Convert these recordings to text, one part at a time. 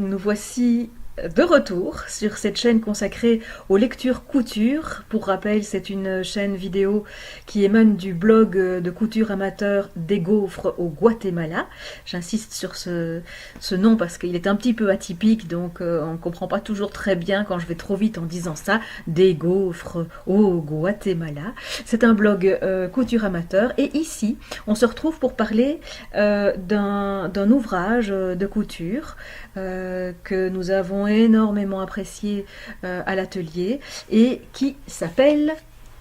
nous voici de retour sur cette chaîne consacrée aux lectures couture. Pour rappel, c'est une chaîne vidéo qui émane du blog de couture amateur des gaufres au Guatemala. J'insiste sur ce nom parce qu'il est un petit peu atypique, donc on ne comprend pas toujours très bien quand je vais trop vite en disant ça. Des gaufres au Guatemala. C'est un blog couture amateur et ici, on se retrouve pour parler d'un ouvrage de couture que nous avons énormément apprécié à l'atelier et qui s'appelle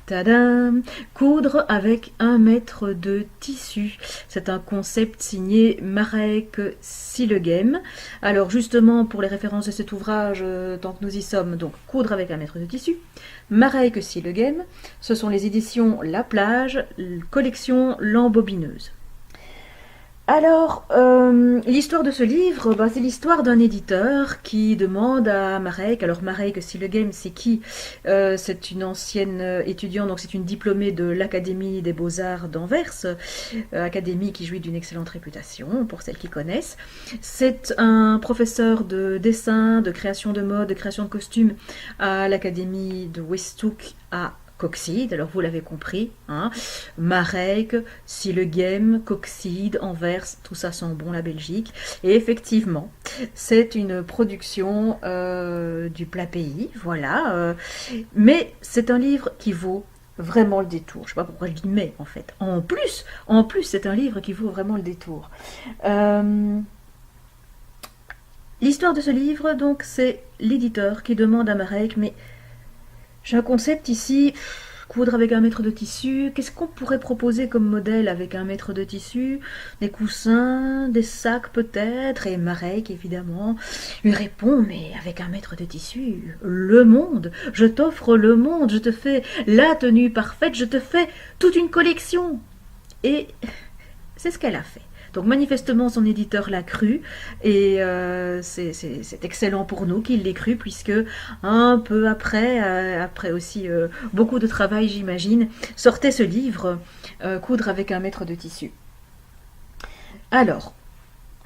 tadam, coudre avec 1 mètre de tissu. C'est un concept signé Marek Sillegem. Alors justement, pour les références de cet ouvrage, tant que nous y sommes, donc coudre avec 1 mètre de tissu, Marek Sillegem, ce sont les éditions La Plage, collection L'Embobineuse. Alors, l'histoire de ce livre, c'est l'histoire d'un éditeur qui demande à Marek, alors Marek Sillegem, c'est qui? C'est une ancienne étudiante, donc c'est une diplômée de l'Académie des Beaux-Arts d'Anvers, académie qui jouit d'une excellente réputation, pour celles qui connaissent. C'est un professeur de dessin, de création de mode, de création de costumes à l'Académie de Westhoek à Coxyde, alors vous l'avez compris, hein. Marek, Sillegem, Coxyde, Anvers, tout ça sent bon la Belgique. Et effectivement, c'est une production du plat pays, voilà. Mais c'est un livre qui vaut vraiment le détour. Je ne sais pas pourquoi je dis mais en fait. En plus, c'est un livre qui vaut vraiment le détour. L'histoire de ce livre, donc, c'est l'éditeur qui demande à Marek, mais j'ai un concept ici, coudre avec 1 mètre de tissu. Qu'est-ce qu'on pourrait proposer comme modèle avec 1 mètre de tissu? Des coussins, des sacs peut-être? Et Marek, évidemment, lui répond, mais avec 1 mètre de tissu, le monde, je t'offre le monde, je te fais la tenue parfaite, je te fais toute une collection. Et c'est ce qu'elle a fait. Donc manifestement son éditeur l'a cru et c'est excellent pour nous qu'il l'ait cru puisque un peu après aussi beaucoup de travail j'imagine, sortait ce livre Coudre avec 1 mètre de tissu. Alors,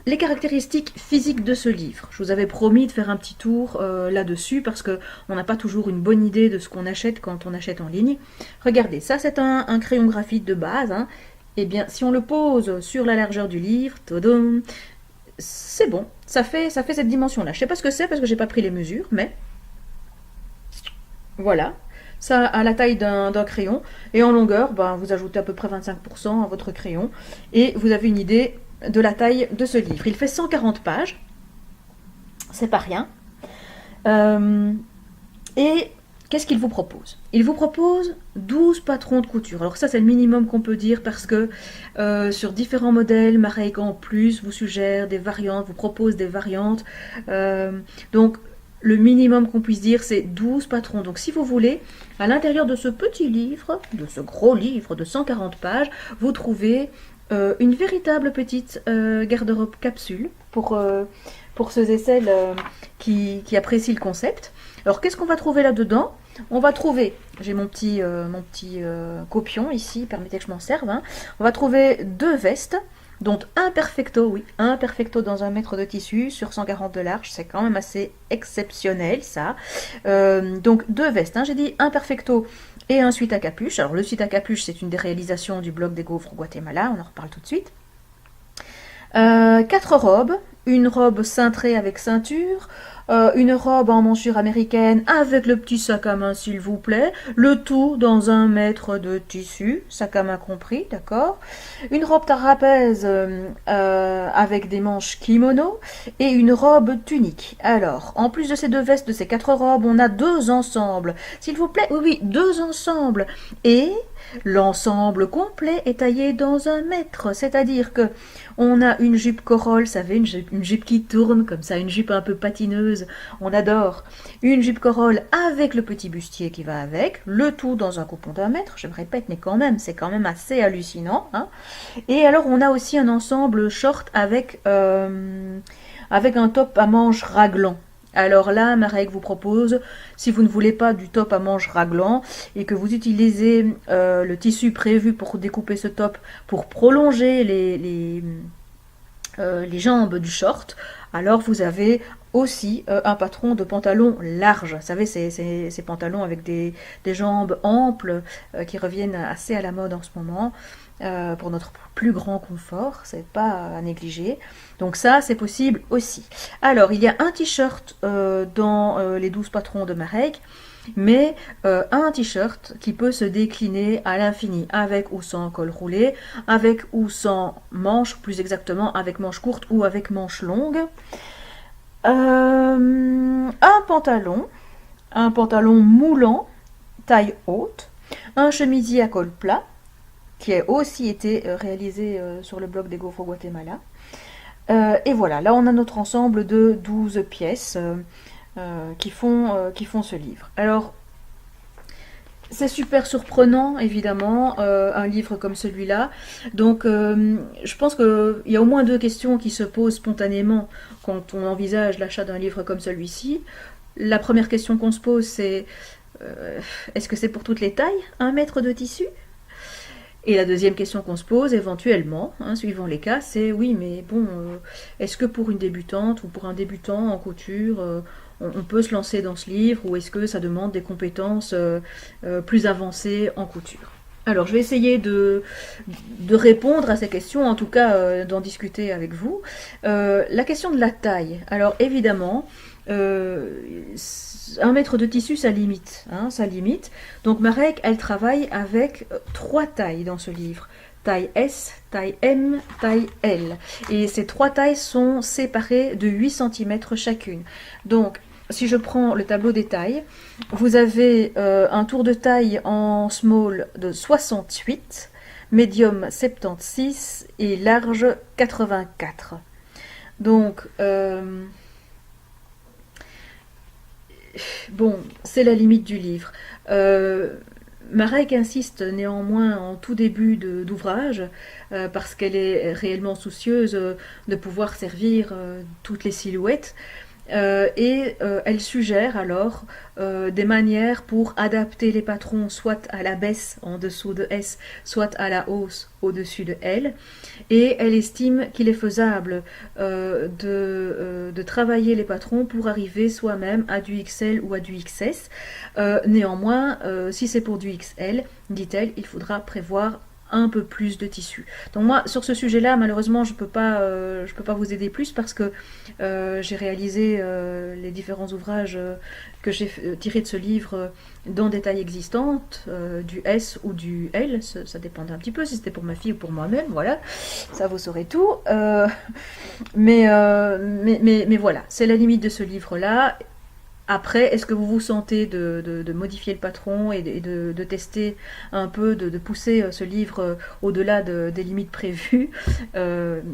les caractéristiques physiques de ce livre. Je vous avais promis de faire un petit tour là-dessus parce qu'on n'a pas toujours une bonne idée de ce qu'on achète quand on achète en ligne. Regardez, ça c'est un crayon graphite de base, hein. Eh bien, si on le pose sur la largeur du livre, c'est bon, ça fait cette dimension-là. Je ne sais pas ce que c'est parce que j'ai pas pris les mesures, mais voilà. Ça a la taille d'un crayon. Et en longueur, vous ajoutez à peu près 25% à votre crayon. Et vous avez une idée de la taille de ce livre. Il fait 140 pages. C'est pas rien. Et qu'est-ce qu'il vous propose? Il vous propose 12 patrons de couture. Alors ça, c'est le minimum qu'on peut dire parce que sur différents modèles, Marek en plus vous suggère des variantes, vous propose des variantes. Donc, le minimum qu'on puisse dire, c'est 12 patrons. Donc, si vous voulez, à l'intérieur de ce petit livre, de ce gros livre de 140 pages, vous trouvez une véritable petite garde-robe capsule pour ceux et celles qui apprécient le concept. Alors, qu'est-ce qu'on va trouver là-dedans? On va trouver, j'ai mon petit copion ici, permettez que je m'en serve, hein. On va trouver 2 vestes, dont un perfecto, oui, un perfecto dans 1 mètre de tissu sur 140 de large, c'est quand même assez exceptionnel ça. Donc 2 vestes, hein, j'ai dit un perfecto et un sweat à capuche. Alors le sweat à capuche, c'est une des réalisations du blog des gaufres au Guatemala, on en reparle tout de suite. 4 robes, une robe cintrée avec ceinture, une robe en manchure américaine avec le petit sac à main s'il vous plaît, le tout dans 1 mètre de tissu, sac à main compris, d'accord, une robe trapèze avec des manches kimono et une robe tunique. Alors, en plus de ces 2 vestes, de ces 4 robes, on a 2 ensembles, s'il vous plaît, oui, 2 ensembles, et l'ensemble complet est taillé dans 1 mètre, c'est-à-dire que on a une jupe corolle, vous savez, une jupe qui tourne comme ça, une jupe un peu patineuse, on adore. Une jupe corolle avec le petit bustier qui va avec, le tout dans un coupon d'1 mètre, je me répète, mais quand même, c'est quand même assez hallucinant, hein. Et alors, on a aussi un ensemble short avec un top à manches raglant. Alors là, Marek vous propose, si vous ne voulez pas du top à manches raglant et que vous utilisez le tissu prévu pour découper ce top pour prolonger les jambes du short, alors vous avez aussi un patron de pantalon large. Vous savez, ces pantalons avec des jambes amples qui reviennent assez à la mode en ce moment. Pour notre plus grand confort, c'est pas à négliger. Donc ça, c'est possible aussi. Alors, il y a un t-shirt dans les 12 patrons de Marek, mais un t-shirt qui peut se décliner à l'infini, avec ou sans col roulé, avec ou sans manches, plus exactement avec manches courtes ou avec manches longues. Un pantalon moulant, taille haute, un chemisier à col plat, qui a aussi été réalisé sur le blog des Gaufres au Guatemala. Et voilà, là on a notre ensemble de 12 pièces qui font ce livre. Alors, c'est super surprenant, évidemment, un livre comme celui-là. Donc, je pense qu'il y a au moins deux questions qui se posent spontanément quand on envisage l'achat d'un livre comme celui-ci. La première question qu'on se pose, c'est est-ce que c'est pour toutes les tailles, un mètre de tissu? Et la deuxième question qu'on se pose éventuellement, suivant les cas, c'est oui, mais bon, est-ce que pour une débutante ou pour un débutant en couture, on peut se lancer dans ce livre ou est-ce que ça demande des compétences plus avancées en couture? Alors, je vais essayer de répondre à ces questions, en tout cas d'en discuter avec vous. La question de la taille. Alors, évidemment, un mètre de tissu, ça limite. Ça limite. Donc, Marek, elle travaille avec 3 tailles dans ce livre. Taille S, taille M, taille L. Et ces 3 tailles sont séparées de 8 cm chacune. Donc, si je prends le tableau des tailles, vous avez un tour de taille en small de 68, médium 76 et large 84. Donc, bon, c'est la limite du livre. Marek insiste néanmoins en tout début d'ouvrage, parce qu'elle est réellement soucieuse de pouvoir servir toutes les silhouettes. Elle suggère alors des manières pour adapter les patrons soit à la baisse en dessous de S, soit à la hausse au-dessus de L. Et elle estime qu'il est faisable de travailler les patrons pour arriver soi-même à du XL ou à du XS. Néanmoins, si c'est pour du XL, dit-elle, il faudra prévoir un peu plus de tissu. Donc moi, sur ce sujet-là, malheureusement, je peux pas vous aider plus parce que j'ai réalisé les différents ouvrages que j'ai tirés de ce livre dans des tailles existantes, du S ou du L, ça dépendait un petit peu si c'était pour ma fille ou pour moi-même, voilà, ça vous saurez tout. Mais voilà, c'est la limite de ce livre-là. Après, est-ce que vous vous sentez de modifier le patron et de tester un peu, de pousser ce livre au-delà des limites prévues?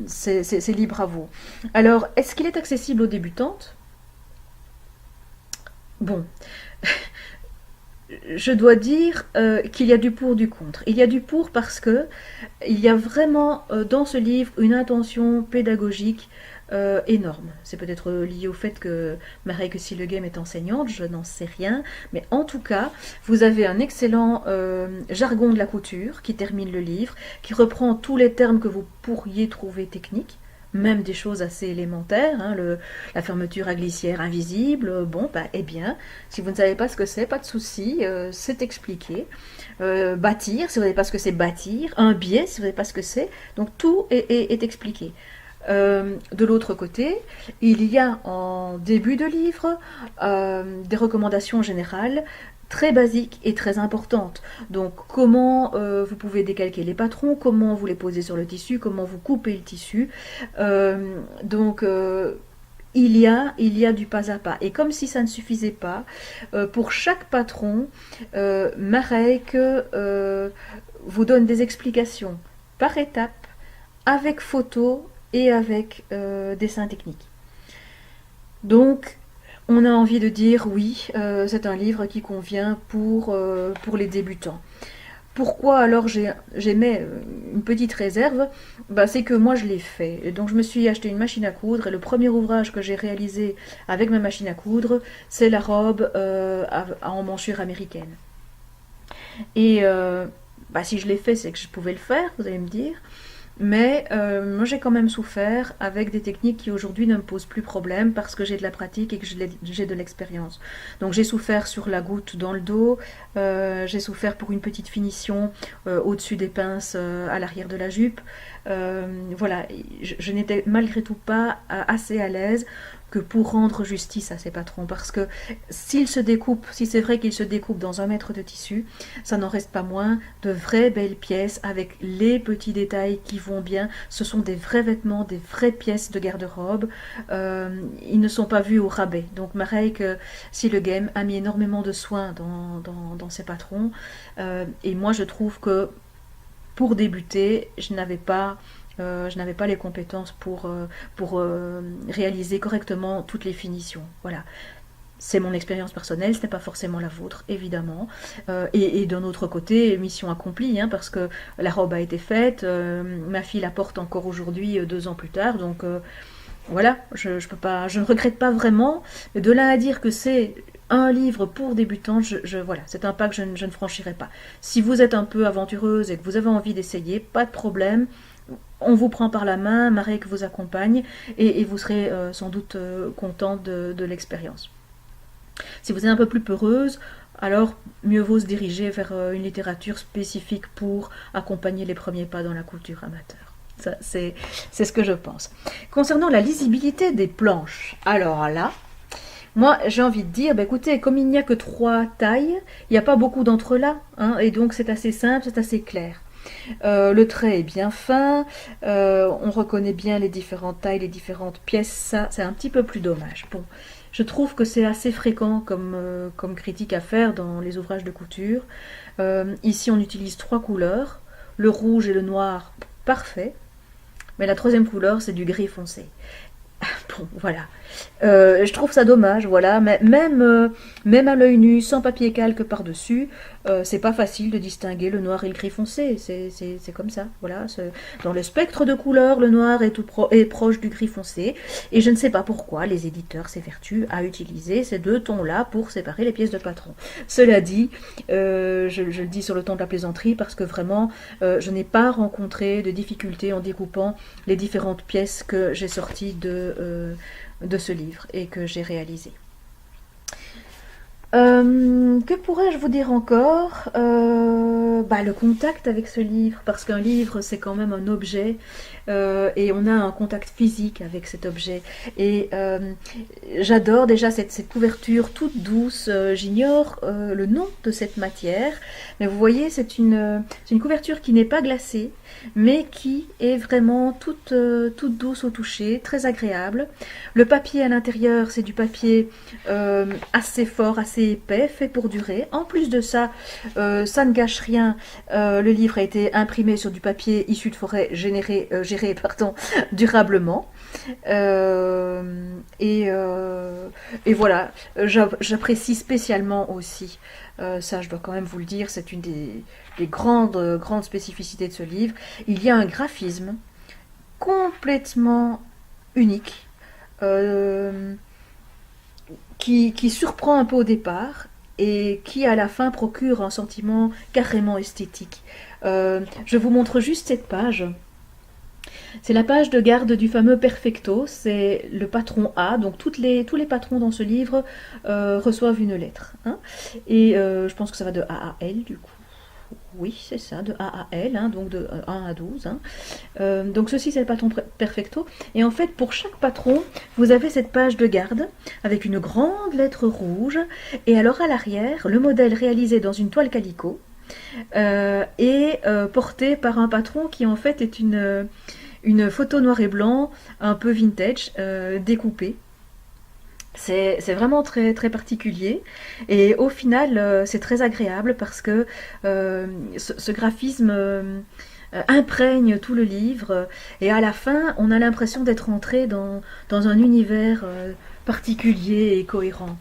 C'est libre à vous. Alors, est-ce qu'il est accessible aux débutantes? Bon, je dois dire qu'il y a du pour, du contre. Il y a du pour parce que il y a vraiment dans ce livre une intention pédagogique énorme. C'est peut-être lié au fait que Marek Sillegem est enseignante, je n'en sais rien, mais en tout cas, vous avez un excellent jargon de la couture qui termine le livre, qui reprend tous les termes que vous pourriez trouver techniques, même des choses assez élémentaires, la fermeture à glissière invisible, bon, eh bien, si vous ne savez pas ce que c'est, pas de souci, c'est expliqué. Bâtir, si vous ne savez pas ce que c'est bâtir, un biais, si vous ne savez pas ce que c'est, donc tout est expliqué. De l'autre côté, il y a en début de livre des recommandations générales très basiques et très importantes. Donc comment vous pouvez décalquer les patrons, comment vous les posez sur le tissu, comment vous coupez le tissu. Il y a du pas à pas. Et comme si ça ne suffisait pas, pour chaque patron, Marek vous donne des explications par étapes, avec photos et avec dessin technique. Donc, on a envie de dire oui, c'est un livre qui convient pour les débutants. Pourquoi alors j'émets une petite réserve? C'est que moi je l'ai fait. Et donc je me suis acheté une machine à coudre et le premier ouvrage que j'ai réalisé avec ma machine à coudre, c'est la robe en manchure américaine. Et si je l'ai fait, c'est que je pouvais le faire, vous allez me dire. Mais moi j'ai quand même souffert avec des techniques qui aujourd'hui ne me posent plus problème parce que j'ai de la pratique et que j'ai de l'expérience. Donc j'ai souffert sur la goutte dans le dos, j'ai souffert pour une petite finition au-dessus des pinces à l'arrière de la jupe. Voilà, je n'étais malgré tout pas assez à l'aise que pour rendre justice à ses patrons. Parce que s'il se découpe, si c'est vrai qu'il se découpe dans 1 mètre de tissu, ça n'en reste pas moins de vraies belles pièces avec les petits détails qui vont bien. Ce sont des vrais vêtements, des vraies pièces de garde-robe. Ils ne sont pas vus au rabais. Donc Marek Sillegem a mis énormément de soin dans ses patrons. Et moi je trouve que pour débuter, je n'avais pas les compétences pour réaliser correctement toutes les finitions. Voilà. C'est mon expérience personnelle, ce n'est pas forcément la vôtre, évidemment. Et d'un autre côté, mission accomplie, hein, parce que la robe a été faite, ma fille la porte encore aujourd'hui, 2 ans plus tard, donc voilà, je peux pas, je ne regrette pas vraiment. Mais de là à dire que c'est un livre pour débutants, voilà, c'est un pas que je ne franchirai pas. Si vous êtes un peu aventureuse et que vous avez envie d'essayer, pas de problème. On vous prend par la main, Marek vous accompagne et vous serez sans doute content de l'expérience. Si vous êtes un peu plus peureuse, alors mieux vaut se diriger vers une littérature spécifique pour accompagner les premiers pas dans la couture amateur. Ça, c'est ce que je pense. Concernant la lisibilité des planches, alors là, moi j'ai envie de dire, bah, écoutez, comme il n'y a que 3 tailles, il n'y a pas beaucoup d'entrelacs, hein, et donc c'est assez simple, c'est assez clair. Le trait est bien fin, on reconnaît bien les différentes tailles, les différentes pièces, ça c'est un petit peu plus dommage. Bon, je trouve que c'est assez fréquent comme critique à faire dans les ouvrages de couture. Ici on utilise 3 couleurs, le rouge et le noir, parfait, mais la 3e couleur c'est du gris foncé. Bon, voilà. Je trouve ça dommage, voilà. Mais même à l'œil nu, sans papier calque par-dessus, c'est pas facile de distinguer le noir et le gris foncé. C'est comme ça, voilà. Dans le spectre de couleurs, le noir est proche du gris foncé. Et je ne sais pas pourquoi les éditeurs s'évertuent à utiliser ces 2 tons-là pour séparer les pièces de patron. Cela dit, je le dis sur le ton de la plaisanterie parce que vraiment, je n'ai pas rencontré de difficultés en découpant les différentes pièces que j'ai sorties de ce livre et que j'ai réalisé. Que pourrais-je vous dire encore? Le contact avec ce livre, parce qu'un livre c'est quand même un objet et on a un contact physique avec cet objet. Et j'adore déjà cette couverture toute douce. J'ignore le nom de cette matière, mais vous voyez, c'est une couverture qui n'est pas glacée, mais qui est vraiment toute douce au toucher, très agréable. Le papier à l'intérieur, c'est du papier assez fort, assez épais, fait pour durer. En plus de ça, ça ne gâche rien. Le livre a été imprimé sur du papier issu de forêt géré durablement. Et voilà, j'apprécie spécialement aussi. Ça, je dois quand même vous le dire, c'est une des grandes spécificités de ce livre. Il y a un graphisme complètement unique. Qui surprend un peu au départ et qui à la fin procure un sentiment carrément esthétique. Je vous montre juste cette page. C'est la page de garde du fameux Perfecto, c'est le patron A, donc tous les patrons dans ce livre reçoivent une lettre. Hein, et je pense que ça va de A à L du coup. Oui, c'est ça, de A à L, hein, donc de 1 à 12. Hein. Donc ceci, c'est le patron Perfecto. Et en fait, pour chaque patron, vous avez cette page de garde avec une grande lettre rouge. Et alors à l'arrière, le modèle réalisé dans une toile calicot et porté par un patron qui en fait est une photo noir et blanc, un peu vintage, découpée. C'est vraiment très, très particulier et au final c'est très agréable parce que ce graphisme imprègne tout le livre et à la fin on a l'impression d'être entré dans un univers particulier et cohérent.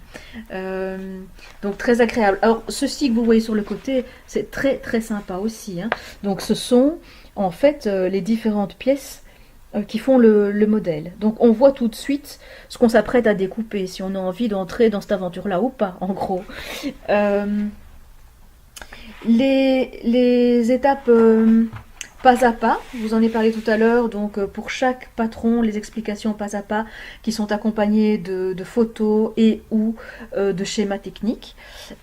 Donc très agréable. Alors ceci que vous voyez sur le côté, c'est très très sympa aussi. Hein. Donc ce sont en fait les différentes pièces qui font le modèle. Donc on voit tout de suite ce qu'on s'apprête à découper, si on a envie d'entrer dans cette aventure-là ou pas, en gros. Les étapes pas à pas, je vous en ai parlé tout à l'heure, donc pour chaque patron, les explications pas à pas qui sont accompagnées de photos et ou de schémas techniques.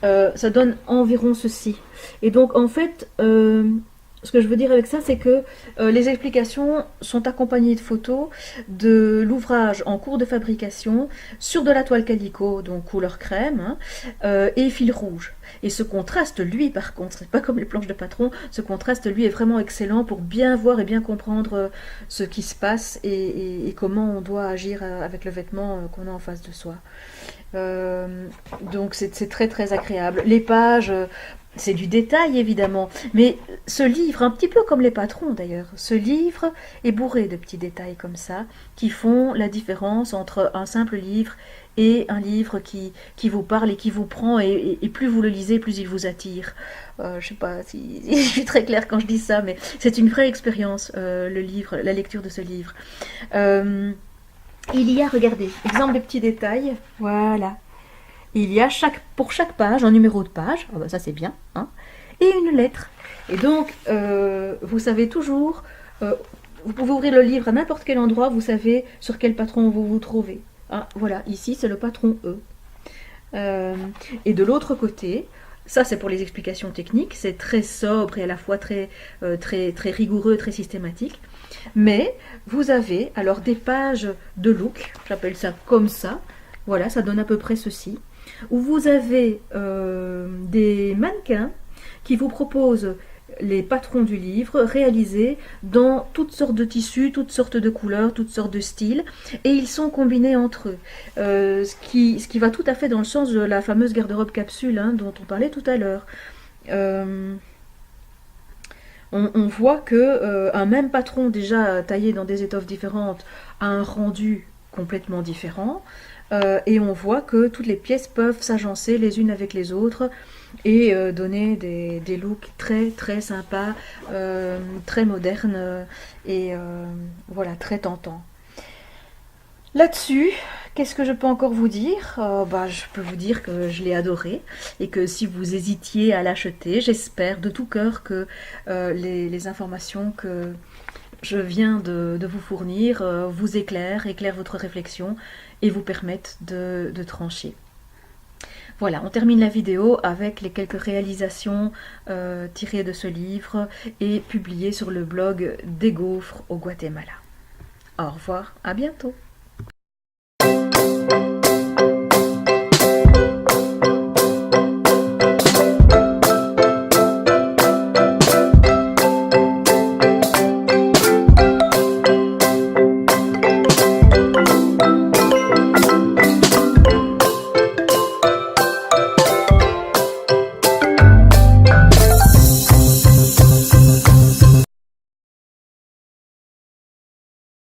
Ça donne environ ceci. Et donc en fait, ce que je veux dire avec ça, c'est que les explications sont accompagnées de photos de l'ouvrage en cours de fabrication sur de la toile calico, donc couleur crème, hein, et fil rouge. Et ce contraste, lui, par contre, c'est pas comme les planches de patron, ce contraste, lui, est vraiment excellent pour bien voir et bien comprendre ce qui se passe et comment on doit agir avec le vêtement qu'on a en face de soi. Donc c'est très très agréable. Les pages, c'est du détail évidemment, mais ce livre, un petit peu comme les patrons d'ailleurs, ce livre est bourré de petits détails comme ça qui font la différence entre un simple livre et un livre qui vous parle et qui vous prend et plus vous le lisez, plus il vous attire. Je sais pas si je suis très claire quand je dis ça, mais c'est une vraie expérience, le livre, la lecture de ce livre. Il y a, regardez, exemple de petits détails, voilà. Il y a pour chaque page un numéro de page, oh bah ça c'est bien, hein, et une lettre. Et donc, vous savez toujours, vous pouvez ouvrir le livre à n'importe quel endroit, vous savez sur quel patron vous vous trouvez. Ah, voilà, ici c'est le patron E. Et de l'autre côté, ça c'est pour les explications techniques, c'est très sobre et à la fois très rigoureux, très systématique. Mais vous avez alors des pages de look, j'appelle ça comme ça, voilà, ça donne à peu près ceci, où vous avez des mannequins qui vous proposent les patrons du livre réalisés dans toutes sortes de tissus, toutes sortes de couleurs, toutes sortes de styles, et ils sont combinés entre eux. Ce qui va tout à fait dans le sens de la fameuse garde-robe capsule hein, dont on parlait tout à l'heure. On voit que un même patron déjà taillé dans des étoffes différentes a un rendu complètement différent. Et on voit que toutes les pièces peuvent s'agencer les unes avec les autres et donner des looks très très sympas, très modernes et voilà, très tentants. Là-dessus, qu'est-ce que je peux encore vous dire? Je peux vous dire que je l'ai adoré et que si vous hésitiez à l'acheter, j'espère de tout cœur que les informations que je viens de vous fournir vous éclairent votre réflexion et vous permettent de trancher. Voilà, on termine la vidéo avec les quelques réalisations tirées de ce livre et publiées sur le blog des gaufres au Guatemala. Au revoir, à bientôt.